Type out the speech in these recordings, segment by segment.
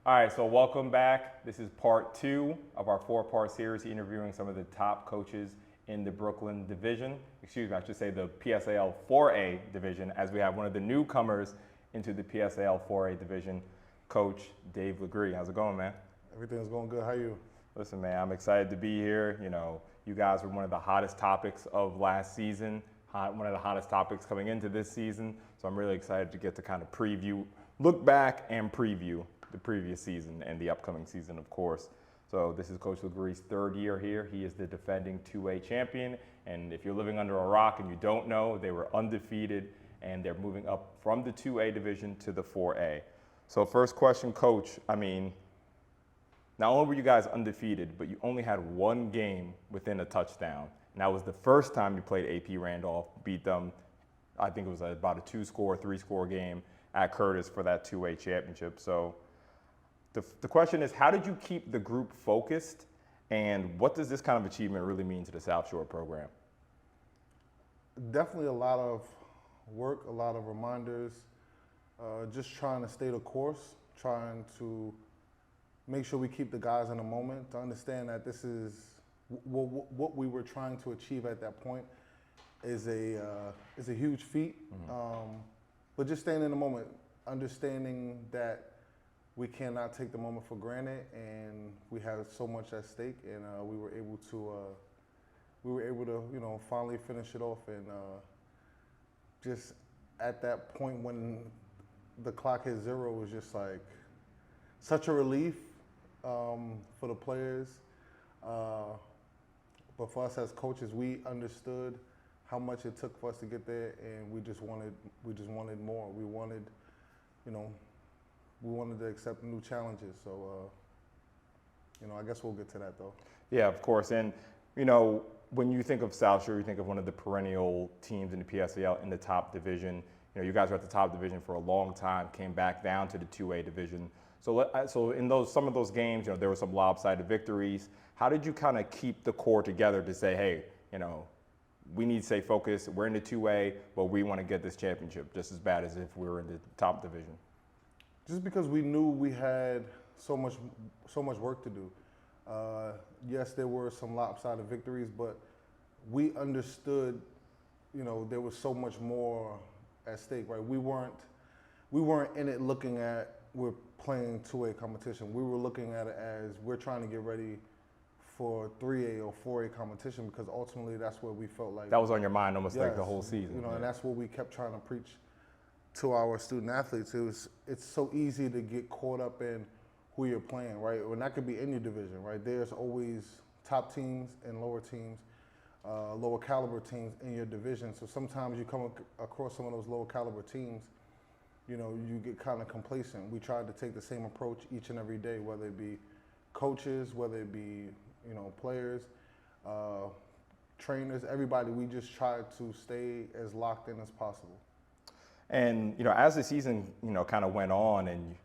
All right, so welcome back. This is part two of our four-part series interviewing some of the top coaches in the Brooklyn division. Excuse me, I should say the PSAL 4A division, as we have one of the newcomers into the PSAL 4A division, Coach Dave Legree. How's it going, man? Everything's going good. How are you? Listen, man, I'm excited to be here. You guys were one of the hottest topics of last season, one of the hottest topics coming into this season. So I'm really excited to get to kind of look back and preview the previous season and the upcoming season, of course. So this is Coach Legree's third year here. He is the defending 2A champion. And if you're living under a rock and you don't know, they were undefeated and they're moving up from the 2A division to the 4A. So first question, Coach, not only were you guys undefeated, but you only had one game within a touchdown. And that was the first time you played AP Randolph, beat them. I think it was about a 2-score, 3-score game at Curtis for that 2A championship. So the question is, how did you keep the group focused, and what does this kind of achievement really mean to the South Shore program? Definitely a lot of work, a lot of reminders, just trying to stay the course, trying to make sure we keep the guys in the moment, to understand that this is what we were trying to achieve at that point is a huge feat. Mm-hmm. But just staying in the moment, understanding that we cannot take the moment for granted, and we have so much at stake, and we were able to finally finish it off, and just at that point when the clock hit zero, it was just like such a relief for the players, but for us as coaches, we understood how much it took for us to get there, and we just wanted more. We wanted to accept new challenges. So, I guess we'll get to that though. Yeah, of course. And, when you think of South Shore, you think of one of the perennial teams in the PSAL in the top division. You guys were at the top division for a long time, came back down to the 2A division. So in some of those games, there were some lopsided victories. How did you kind of keep the core together to say, hey, we need to stay focused. We're in the 2A, but we want to get this championship just as bad as if we were in the top division? Just because we knew we had so much work to do. Yes, there were some lopsided victories, but we understood, there was so much more at stake, right? We weren't in it looking at we're playing 2A competition. We were looking at it as we're trying to get ready for 3A or 4A competition, because ultimately that's where we felt like that was on your mind almost like the whole season. Yeah. And that's what we kept trying to preach to our student athletes. It's so easy to get caught up in who you're playing, right? And that could be any division, right? There's always top teams and lower teams, lower caliber teams in your division. So sometimes you come across some of those lower caliber teams, you get kind of complacent. We tried to take the same approach each and every day, whether it be coaches, whether it be players, trainers, everybody. We just tried to stay as locked in as possible. And as the season kind of went on, and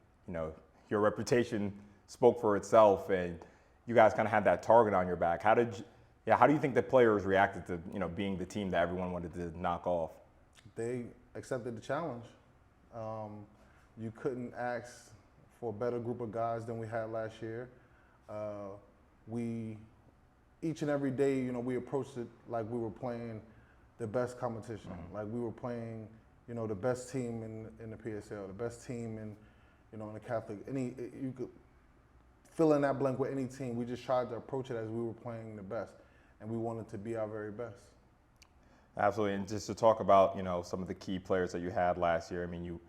your reputation spoke for itself, and you guys kind of had that target on your back. How do you think the players reacted to being the team that everyone wanted to knock off? They accepted the challenge. You couldn't ask for a better group of guys than we had last year. Each and every day, we approached it like we were playing the best competition, mm-hmm. like we were playing the best team in the PSL, the best team in the Catholic. You could fill in that blank with any team. We just tried to approach it as we were playing the best, and we wanted to be our very best. Absolutely, and just to talk about some of the key players that you had last year. You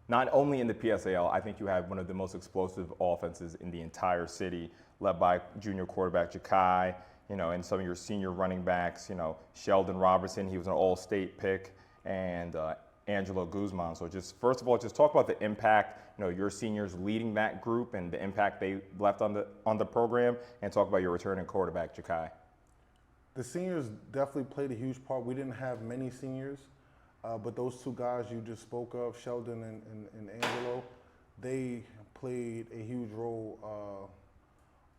not only in the PSAL, I think you had one of the most explosive offenses in the entire city, led by junior quarterback Jakai, and some of your senior running backs. Sheldon Robertson, he was an all-state pick, and Angelo Guzman. So just first of all, just talk about the impact, your seniors leading that group and the impact they left on the program, and talk about your returning quarterback, Jakai. The seniors definitely played a huge part. We didn't have many seniors, but those two guys you just spoke of, Sheldon and Angelo, they played a huge role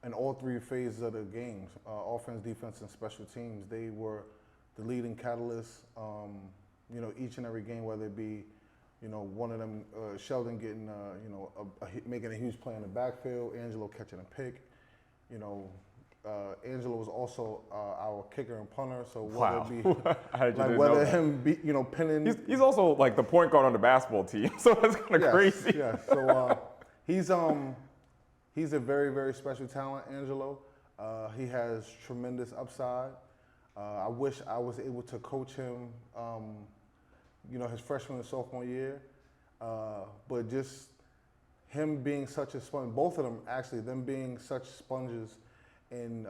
in all three phases of the games, offense, defense, and special teams. They were the leading catalysts, each and every game, whether it be one of them, Sheldon getting, making a huge play in the backfield, Angelo catching a pick. Angelo was also our kicker and punter, so whether it be like whether him be, pinning. He's also like the point guard on the basketball team, so that's kind of crazy. Yeah. So he's a very, very special talent, Angelo. He has tremendous upside. I wish I was able to coach him, his freshman and sophomore year, but just him being such a sponge, both of them actually, them being such sponges and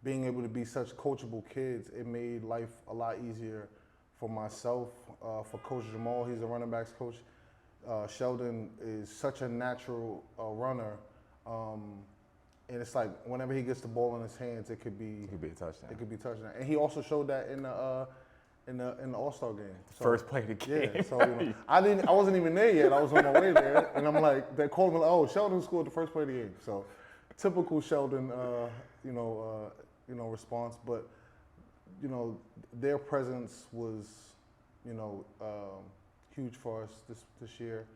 being able to be such coachable kids, it made life a lot easier for myself, for Coach Jamal. He's a running backs coach. Sheldon is such a natural runner, and it's like whenever he gets the ball in his hands, it could be a touchdown. It could be a touchdown, and he also showed that in the All-Star game. So, first play of the game. Yeah, so I wasn't even there yet. I was on my way there, and I'm like, they called me like, oh, Sheldon scored the first play of the game. So typical Sheldon, response. But their presence was, huge for us this year.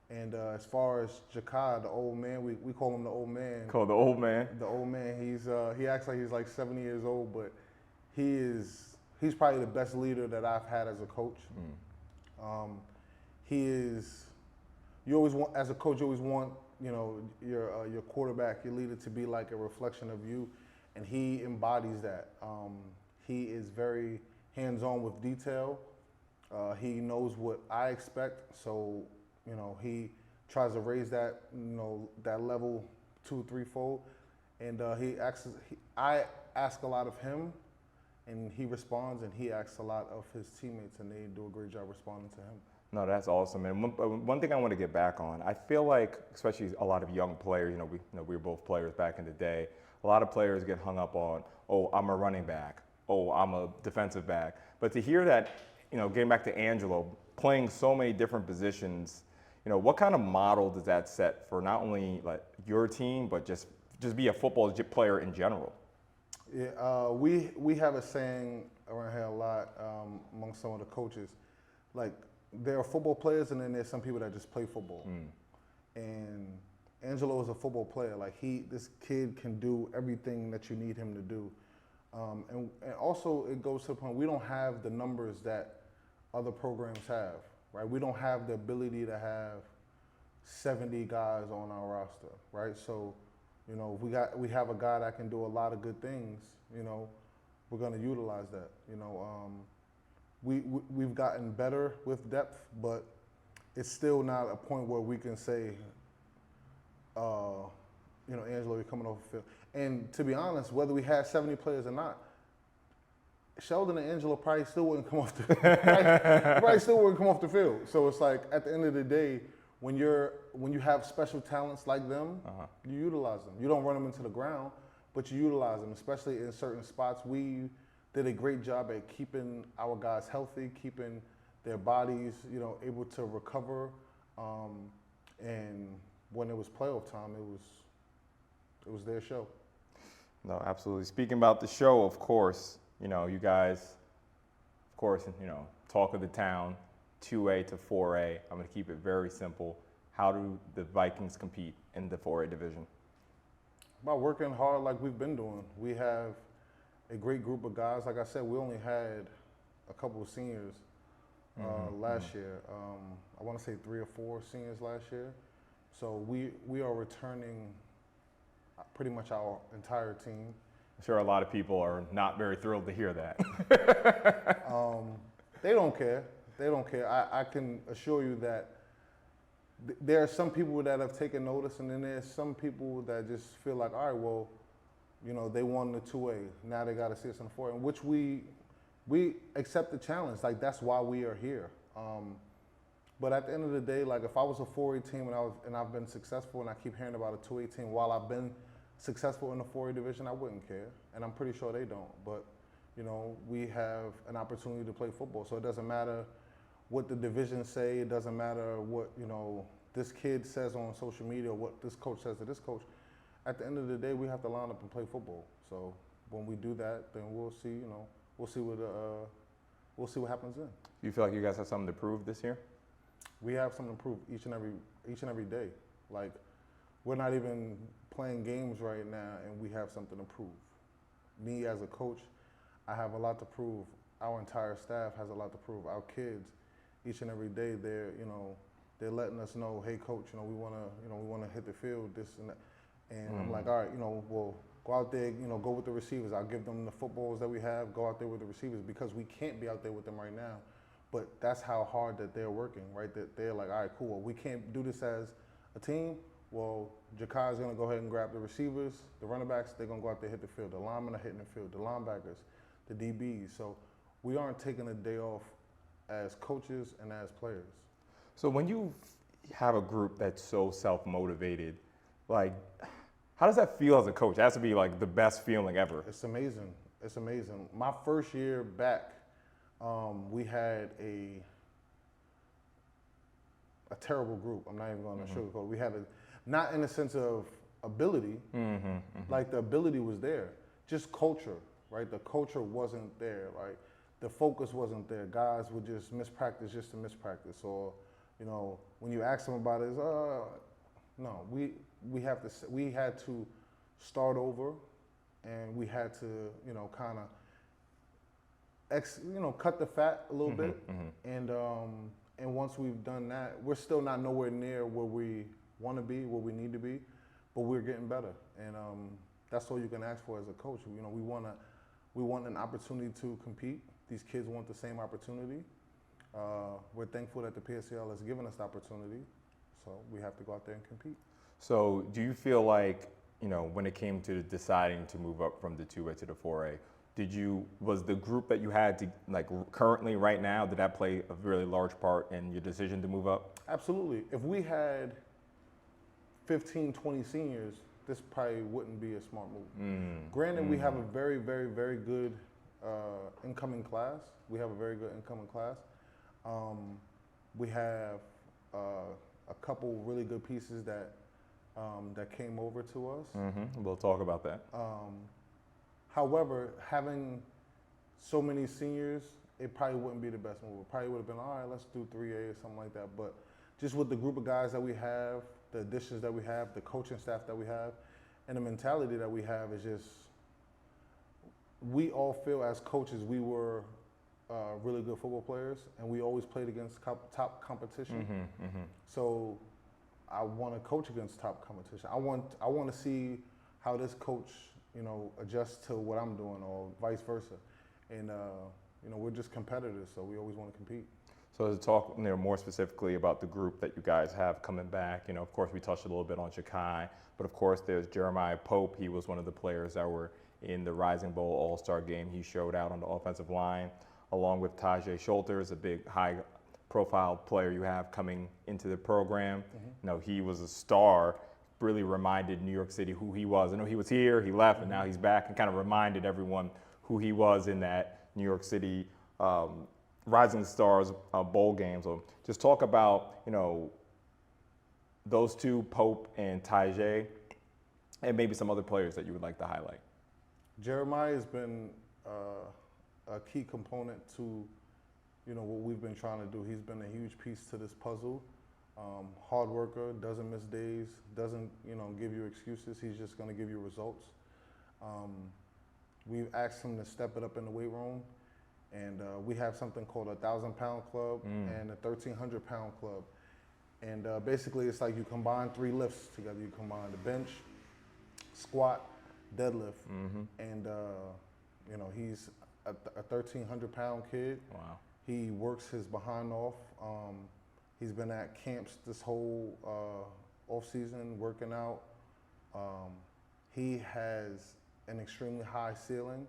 And as far as Jakad, the old man, we call him the old man. Called the old man. The old man. He acts like he's like 70 years old, but he's probably the best leader that I've had as a coach. He is. You always want, as a coach, you always want your quarterback, your leader, to be like a reflection of you, and he embodies that. He is very hands-on with detail. He knows what I expect, so he tries to raise that that level 2-3-fold, and I ask a lot of him, and he responds, and he asks a lot of his teammates, and they do a great job responding to him. No, that's awesome. And one thing I want to get back on, I feel like, especially a lot of young players, we were both players back in the day. A lot of players get hung up on, oh, I'm a running back, oh, I'm a defensive back. But to hear that, getting back to Angelo, playing so many different positions, what kind of model does that set for not only like your team, but just be a football player in general? Yeah, we have a saying around here a lot among some of the coaches, like there are football players and then there's some people that just play football. And Angelo is a football player. Like this kid can do everything that you need him to do. And also it goes to the point, we don't have the numbers that other programs have, right? We don't have the ability to have 70 guys on our roster, right? So, if we have a guy that can do a lot of good things, we're going to utilize that. We've gotten better with depth, but it's still not a point where we can say, Angelo, you're coming off the field. And to be honest, whether we had 70 players or not, Sheldon and Angelo probably still wouldn't come off the field. So it's like at the end of the day, when you have special talents like them, you utilize them. You don't run them into the ground, but you utilize them, especially in certain spots. We did a great job at keeping our guys healthy, keeping their bodies, able to recover. And when it was playoff time, it was their show. No, absolutely. Speaking about the show, of course, you guys, of course, talk of the town, 2A to 4A. I'm going to keep it very simple. How do the Vikings compete in the 4A division? By working hard like we've been doing. We have a great group of guys. Like I said, we only had a couple of seniors last year. I want to say 3 or 4 seniors last year. So we are returning pretty much our entire team. I'm sure a lot of people are not very thrilled to hear that. They don't care. They don't care. I can assure you that there are some people that have taken notice, and then there's some people that just feel like, all right, well, they won the 2A. Now they got to see us in the 4A, in which we accept the challenge. Like, that's why we are here. But at the end of the day, like, if I was a 4A team and I've been successful, and I keep hearing about a 2A team while I've been successful in the 4A division, I wouldn't care. And I'm pretty sure they don't. But, we have an opportunity to play football. So it doesn't matter what the divisions say. It doesn't matter what, this kid says on social media, or what this coach says to this coach. At the end of the day, we have to line up and play football. So when we do that, then we'll see, we'll see what happens then. Do you feel like you guys have something to prove this year? We have something to prove each and every day. Like, we're not even playing games right now, and we have something to prove. Me as a coach, I have a lot to prove. Our entire staff has a lot to prove. Our kids, each and every day, they're letting us know, hey, coach, we wanna hit the field, this and that. And I'm like, all right, well, go out there, go with the receivers. I'll give them the footballs that we have. Go out there with the receivers because we can't be out there with them right now. But that's how hard that they're working, right? That they're like, all right, cool. Well, we can't do this as a team. Well, Jakai's going to go ahead and grab the receivers, the running backs. They're going to go out there hit the field. The linemen are hitting the field. The linebackers, the DBs. So we aren't taking a day off as coaches and as players. So when you have a group that's so self-motivated, like, how does that feel as a coach? It has to be like the best feeling ever. It's amazing. It's amazing. My first year back, we had a terrible group. I'm not even going to sugarcoat. We had not in the sense of ability, like the ability was there, just culture, right? The culture wasn't there, right? The focus wasn't there. Guys would just mispractice just to mispractice, or when you ask them about it, no, we had to start over, and we had to kind of cut the fat a little bit, and once we've done that, we're still not nowhere near where we want to be, where we need to be, but we're getting better, and that's all you can ask for as a coach. We want an opportunity to compete. These kids want the same opportunity. We're thankful that the PSL has given us the opportunity, so we have to go out there and compete. So do you feel like, when it came to deciding to move up from the 2A to the 4A, was the group that you had to, like, currently right now, did that play a really large part in your decision to move up? Absolutely. If we had 15, 20 seniors, this probably wouldn't be a smart move. Granted, we have a very, very, very good incoming class. We have a very good incoming class. We have a couple really good pieces that came over to us. We'll talk about that. However, having so many seniors, it probably wouldn't be the best move. It probably would have been, all right, let's do 3A or something like that. But just with the group of guys that we have, the additions that we have, the coaching staff that we have, and the mentality that we have is just, we all feel as coaches we were really good football players, and we always played against top competition. So I want to coach against top competition. I want to see how this coach, adjusts to what I'm doing, or vice versa. And we're just competitors, so we always want to compete. So to talk more specifically about the group that you guys have coming back, of course we touched a little bit on Jakai, but of course there's Jeremiah Pope. He was one of the players that were in the Rising Bowl All-Star game. He showed out on the offensive line, along with Tajay Schulters, a big high-profile player you have coming into the program. He was a star, really reminded New York City who he was. I know he was here, he left, and now he's back, and kind of reminded everyone who he was in that New York City Rising Stars bowl game. So just talk about, those two, Pope and Tajay, and maybe some other players that you would like to highlight. Jeremiah has been a key component to, what we've been trying to do. He's been a huge piece to this puzzle. Hard worker, doesn't miss days, doesn't, give you excuses. He's just going to give you results. We've asked him to step it up in the weight room, and we have something called a 1,000-pound club and a 1,300-pound club. And basically, it's like you combine 3 lifts together. You combine the bench, squat, deadlift, and he's a 1,300-pound kid. Wow. He works his behind off. He's been at camps this whole off season working out. He has an extremely high ceiling,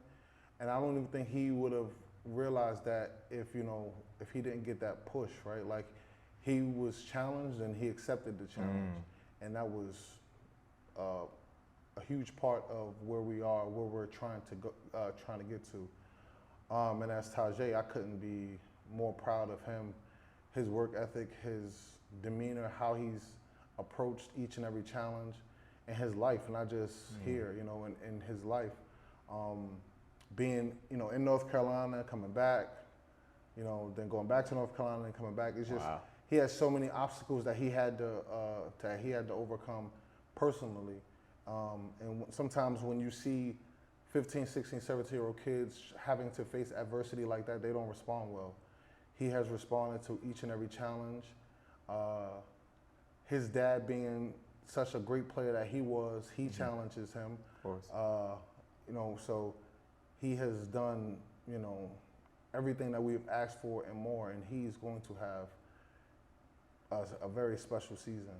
and I don't even think he would have realized that if he didn't get that push, right? Like, he was challenged and he accepted the challenge, and that was a huge part of where we are, where we're trying to get to. And as Tajay, I couldn't be more proud of him, his work ethic, his demeanor, how he's approached each and every challenge in his life, not just here, in his life. Being, in North Carolina, coming back, then going back to North Carolina and coming back. It's just, he has so many obstacles that he had to overcome personally. And sometimes when you see 15, 16, 17-year-old kids having to face adversity like that, they don't respond well. He has responded to each and every challenge. His dad being such a great player that he was, he challenges him. Of course. So he has done, everything that we've asked for and more, and he's going to have a very special season.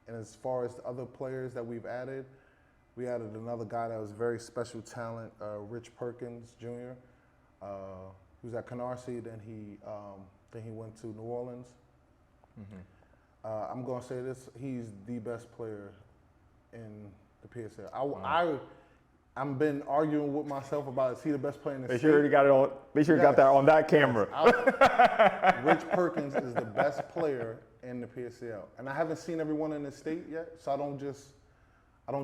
And as far as the other players that we've added, we added another guy that was very special talent, Rich Perkins Jr. He was at Canarsie, then he went to New Orleans. I'm gonna say this: he's the best player in the PSL. I've been arguing with myself about is he the best player in the Make state? sure you got it on. Make sure you got that on that camera. Yes. Rich Perkins is the best player in the PSL, and I haven't seen everyone in the state yet, so I don't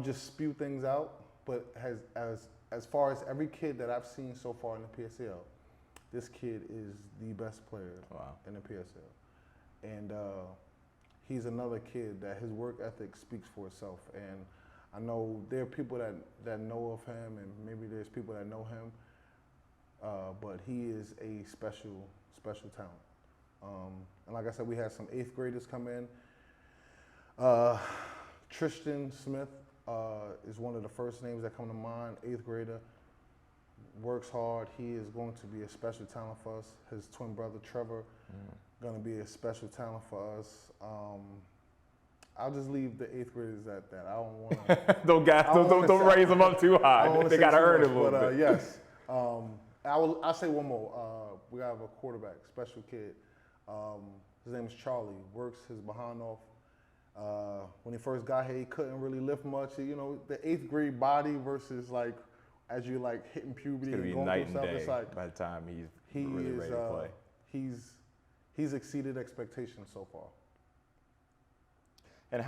just spew things out. But as far as every kid that I've seen so far in the PSL, this kid is the best player in the PSL, and he's another kid that his work ethic speaks for itself. And I know there are people that know of him, and maybe there's people that know him, but he is a special talent. And like I said, we had some 8th graders come in. Tristan Smith is one of the first names that come to mind, 8th grader. Works hard. He is going to be a special talent for us. His twin brother, Trevor, going to be a special talent for us. I'll just leave the 8th graders at that. I don't want to. don't raise them up too high. They got to earn it a little bit. Yes. I'll say one more. We have a quarterback, special kid. His name is Charlie. Works his behind off. When he first got here, he couldn't really lift much. The 8th grade body versus as you hitting puberty and going night through stuff. and day It's by the time he's really ready to play. He's exceeded expectations so far. And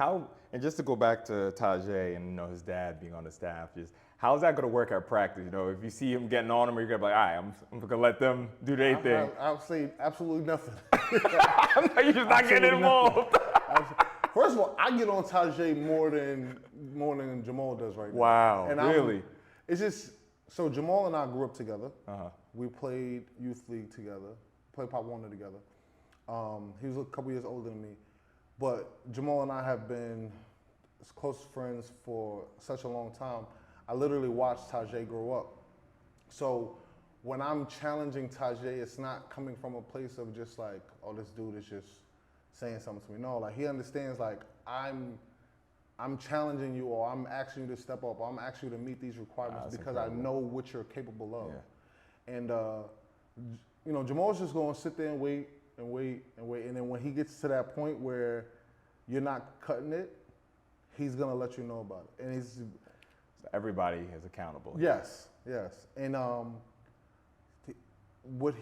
just to go back to Tajay and his dad being on the staff, just how's that going to work at practice? If you see him getting on him, you're going to be like, all right, I'm going to let them do their thing. I'll say absolutely nothing. You're just not getting involved. First of all, I get on Tajay more than Jamal does right now. Wow, and really? It's just, so Jamal and I grew up together. Uh-huh. We played youth league together, played Pop Warner together. He was a couple years older than me. But Jamal and I have been close friends for such a long time. I literally watched Tajay grow up. So when I'm challenging Tajay, it's not coming from a place of just oh, this dude is just saying something to me. No, he understands I'm challenging you, or I'm asking you to step up, or I'm asking you to meet these requirements because incredible. I know what you're capable of. Yeah. And Jamal's just going to sit there and wait. And then when he gets to that point where you're not cutting it, he's going to let you know about it. And everybody is accountable. Yes. And what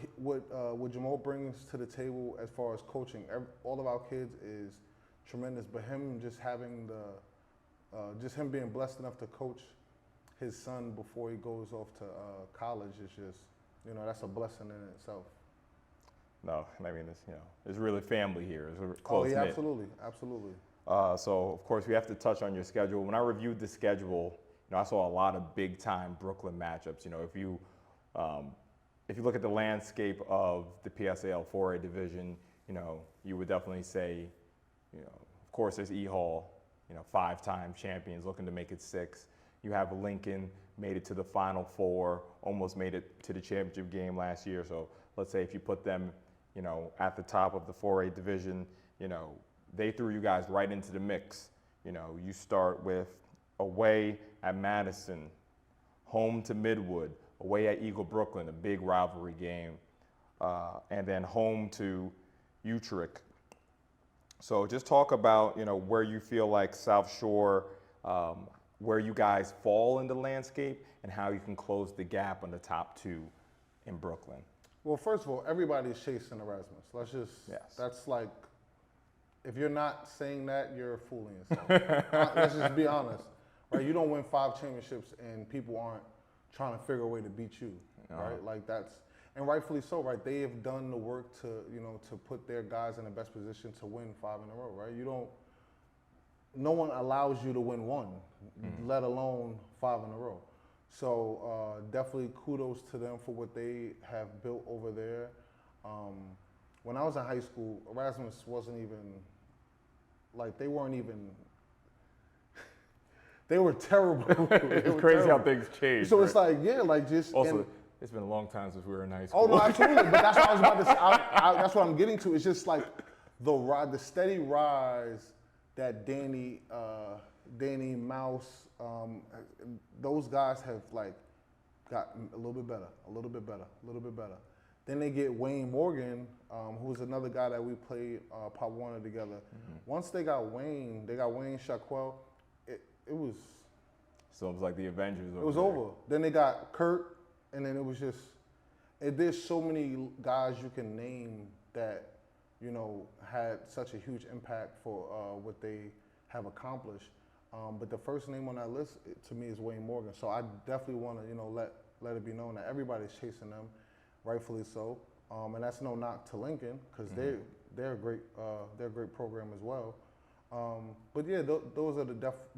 Jamal brings to the table as far as coaching, all of our kids is tremendous. But him just having him being blessed enough to coach his son before he goes off to college is just, that's a blessing in itself. No, I mean, it's really family here. It's close-knit. Oh, yeah, absolutely. So, of course, we have to touch on your schedule. When I reviewed the schedule, I saw a lot of big-time Brooklyn matchups. If you look at the landscape of the PSAL 4A division, you would definitely say, of course, there's E Hall, 5-time champions looking to make it 6. You have Lincoln, made it to the Final Four, almost made it to the championship game last year. So let's say if you put them, at the top of the 4A division, they threw you guys right into the mix. You start with away at Madison, home to Midwood, away at Eagle Brooklyn, a big rivalry game, and then home to Utrecht. So just talk about, where you feel like South Shore, where you guys fall in the landscape, and how you can close the gap on the top 2 in Brooklyn. Well, first of all, everybody's chasing Erasmus. That's if you're not saying that, you're fooling yourself. Let's just be honest, right? You don't win 5 championships and people aren't trying to figure a way to beat you, right? and rightfully so, right? They have done the work to, to put their guys in the best position to win 5 in a row, right? No one allows you to win one, let alone 5 in a row. So definitely kudos to them for what they have built over there. When I was in high school, Erasmus wasn't even, like, they weren't even, they were terrible. It's crazy how things change. So right? it's like, yeah, like just. Also, it's been a long time since we were in high school. Oh no, absolutely. But that's what I was about to say. That's what I'm getting to. It's just like the steady rise that Danny Mouse, those guys have like got a little bit better. Then they get Wayne Morgan, who's another guy that we played Pop Warner together. Once they got Wayne Shaquille. It was. So it was like the Avengers. It was over. Then they got Kurt, and then it was just. There's so many guys you can name that, had such a huge impact for what they have accomplished. But the first name on that list to me is Wayne Morgan. So I definitely want to, let it be known that everybody's chasing them, rightfully so. And that's no knock to Lincoln because they're a great program as well. But yeah, those are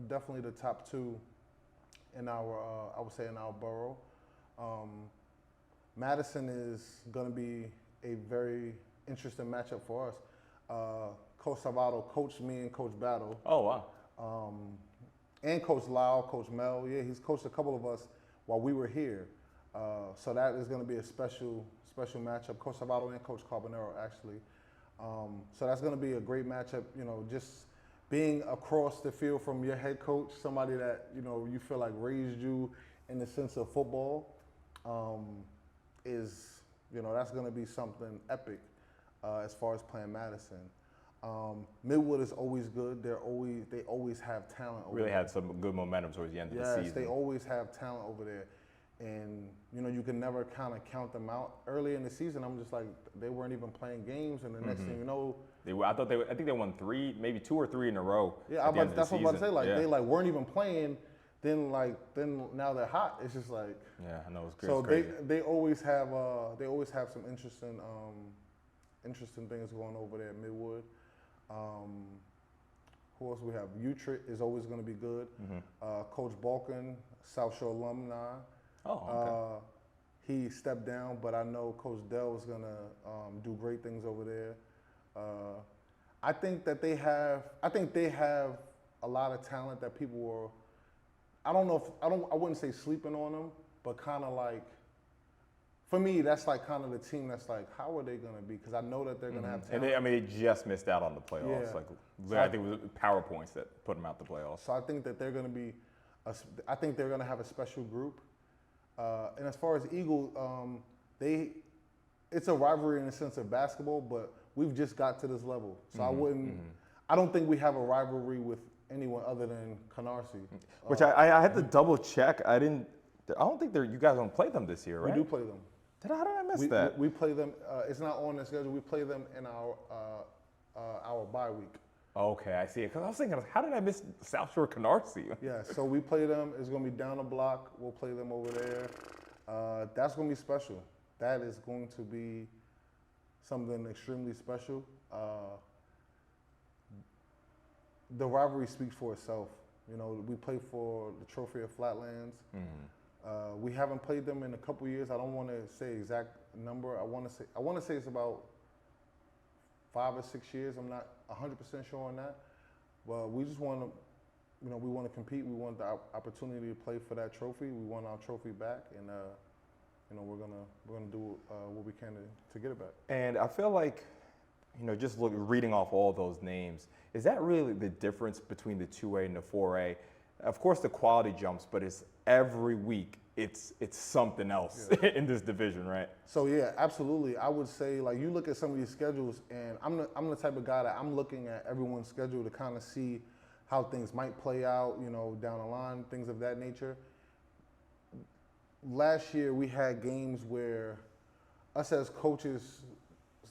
definitely the top two in our, I would say, in our borough. Madison is going to be a very interesting matchup for us. Coach Salvato coached me and Coach Battle. Oh, wow. And Coach Lau, Coach Mel. Yeah, he's coached a couple of us while we were here. So that is going to be a special matchup. Coach Salvato and Coach Carbonero, actually. So that's going to be a great matchup, just being across the field from your head coach, somebody that, you feel like raised you in the sense of football, is, that's going to be something epic as far as playing Madison. Midwood is always good. They always have talent over Really there. had some good momentum towards the end of the season. Yes, they always have talent over there. And, you can never kind of count them out. Early in the season, I'm just like, they weren't even playing games, and the next thing you know, I think they won 3, maybe 2 or 3 in a row. Yeah, that's what I'm about to say. Like yeah. they weren't even playing. Then now they're hot. It's just like. Yeah, I know it's great. So it's crazy. they always have some interesting things going over there at Midwood. Who else we have? Utrecht is always going to be good. Coach Balkan, South Shore alumni. Oh, okay. He stepped down, but I know Coach Dell is going to do great things over there. I think they have a lot of talent that people were. I wouldn't say sleeping on them, but kind of like. For me, that's like kind of the team that's like, how are they going to be? Because I know that they're going to have talent. And they just missed out on the playoffs. Yeah. I think it was PowerPoints that put them out the playoffs. So I think that they're going to be, I think they're going to have a special group. And as far as Eagle, it's a rivalry in the sense of basketball, but we've just got to this level. So I don't think we have a rivalry with anyone other than Canarsie. Which I had to double check. I don't think you guys don't play them this year, right? We do play them. How did I miss that? We play them. It's not on the schedule. We play them in our bye week. Okay, I see it. Because I was thinking, how did I miss South Shore Canarsie? Yeah, so we play them. It's going to be down the block. We'll play them over there. That's going to be special. That is going to be something extremely special. The rivalry speaks for itself. We play for the Trophy of Flatlands. We haven't played them in a couple years. I don't want to say exact number. I want to say it's about 5 or 6 years. I'm not 100% sure on that. But we just want to, we want to compete. We want the opportunity to play for that trophy. We want our trophy back, and we're gonna do what we can to get it back. And I feel like, just reading off all those names, is that really the difference between the 2A and the 4A? Of course, the quality jumps, but it's every week. It's something else in this division, right? So yeah, absolutely. I would say, like, you look at some of these schedules, and I'm the type of guy that I'm looking at everyone's schedule to kind of see how things might play out, down the line, things of that nature. Last year we had games where us as coaches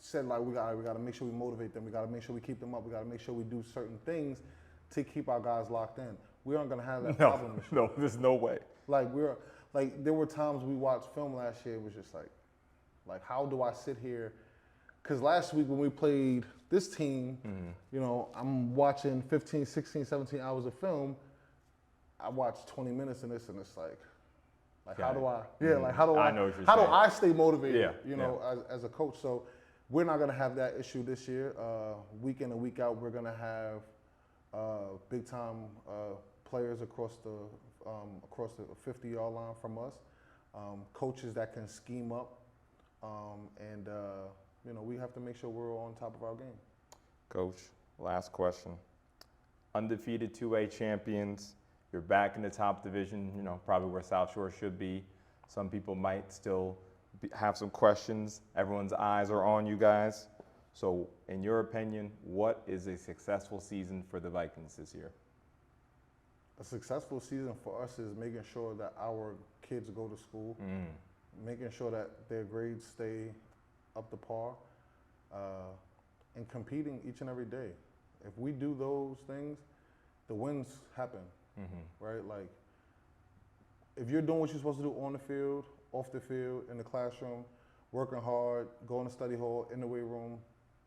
said, like, we got to make sure we motivate them. We got to make sure we keep them up. We got to make sure we do certain things to keep our guys locked in. We aren't going to have that problem this year. No, there's no way. Like, there were times we watched film last year. It was just like, Like, how do I sit here? Because last week when we played this team, you know, I'm watching 15, 16, 17 hours of film. I watched 20 minutes in this, and it's like how do I? Yeah, like how do I know what you're how do saying. I stay motivated? Yeah, You know, as a coach. So we're not gonna have that issue this year. Week in and week out, we're gonna have big time players across the 50-yard line from us. Coaches that can scheme up, and you know, we have to make sure we're on top of our game. Coach, last question. Undefeated 2A champions. You're back in the top division, you know, probably where South Shore should be. Some people might still have some questions. Everyone's eyes are on you guys. So, in your opinion, what is a successful season for the Vikings this year? A successful season for us is making sure that our kids go to school, making sure that their grades stay up to par, and competing each and every day. If we do those things, the wins happen, right? Like, if you're doing what you're supposed to do on the field, off the field, in the classroom, working hard, going to study hall, in the weight room,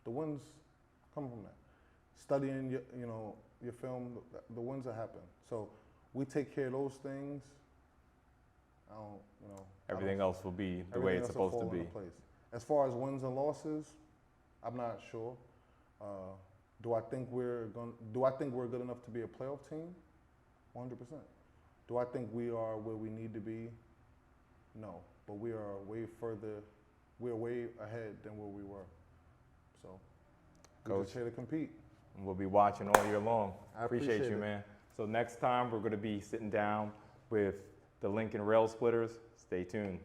the wins come from that. Studying, your film, the wins will happen. So we take care of those things. Everything else will be the way it's supposed to be. As far as wins and losses, I'm not sure. Do I think we're good enough to be a playoff team? 100%. Do I think we are where we need to be? No, but we are way further. We're way ahead than where we were. So, we're just here to compete. We'll be watching all year long. I Appreciate you, man. So next time we're going to be sitting down with the Lincoln Rail Splitters. Stay tuned.